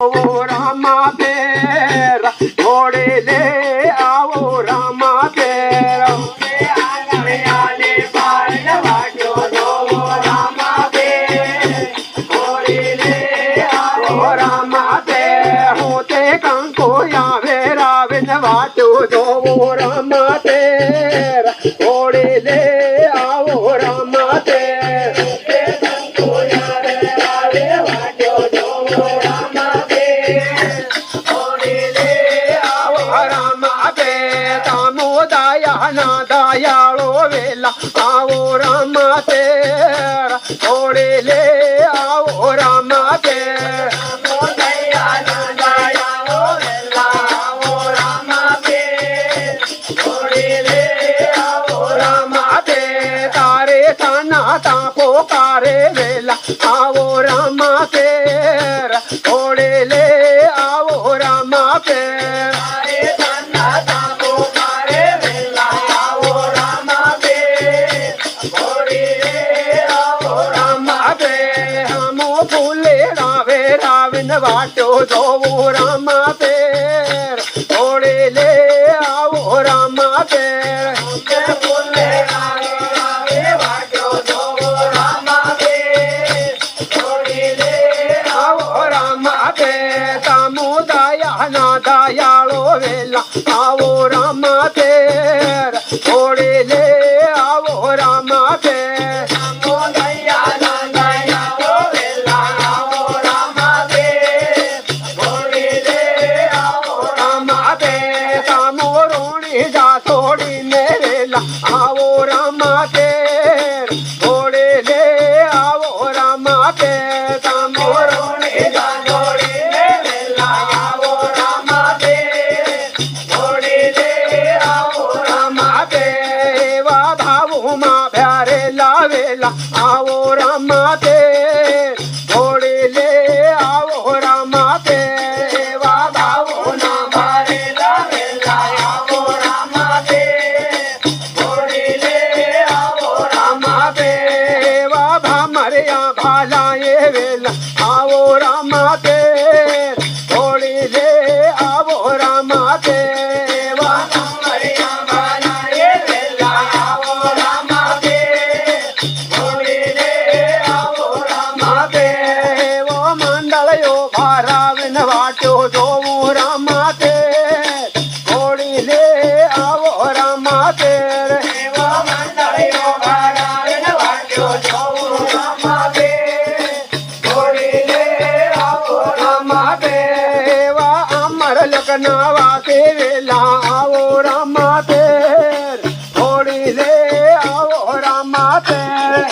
वो रामा तेरा घोड़े ले आओ रामा तेरा आले पार वाटो दो रामा घोड़े ले आओ रामा ते होते कंको या वेरा बिन वाटो दो रामा तेरा घोड़े ले आओ रामा तेरा दयालो वेला आओ रामा तेरा घोड़े ले आओ रामा तेरा दयालो वेला आओ रामा तेरा घोड़े ले आओ रामा तेरा तारे थाना ताको कारे वेला आओ रामा तेरा घोड़े ले आओ रामा तेरा वाटो दो रामा तेर घोड़े ले आओ रामा तेर वाटो दो रामा तेर घोड़े ले आओ रामा तेर तामो दया ना दयालो वेला आओ रामा तेर घोड़े ले आओ रामा तेर आओ रामा तेर घोड़े ले आओ रामा तेर मोरोने जा घोड़े ले आओ रामा तेर घोड़े ले आओ रामा तेर वा भावो मा प्यारे लावेला आओ रामा तेर घोड़े ले आओ रामा तेर वा भावो ना मारे लावेला आओ रामा तेर भालाए वेला आओ रामा तेर घोड़े ले आओ रामा तेर भालाए वेला आओ रामा तेर घोड़े ले आओ रामा तेर वो मंडलियो भारावन वाटो दो रामा तेर घोड़े ले आओ रामा तेर मंडलियो भारावन वाटो दो लखनवा के वेला आओ रामा तेर घोड़े ले आओ रामा तेर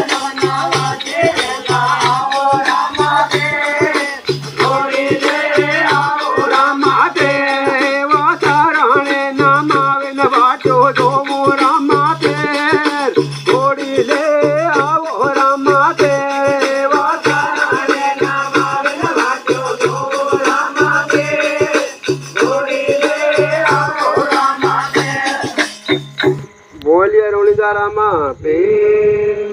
लखनवा के वेला आओ रामा तेर घोड़े ले आओ रामा तेर वो साराणे नाम आवन वाटो दो रामा तेर घोड़े ले आओ रामा तेर वो साराणे नाम आवन वाटो दो बोलिए रोणीदा रामा पे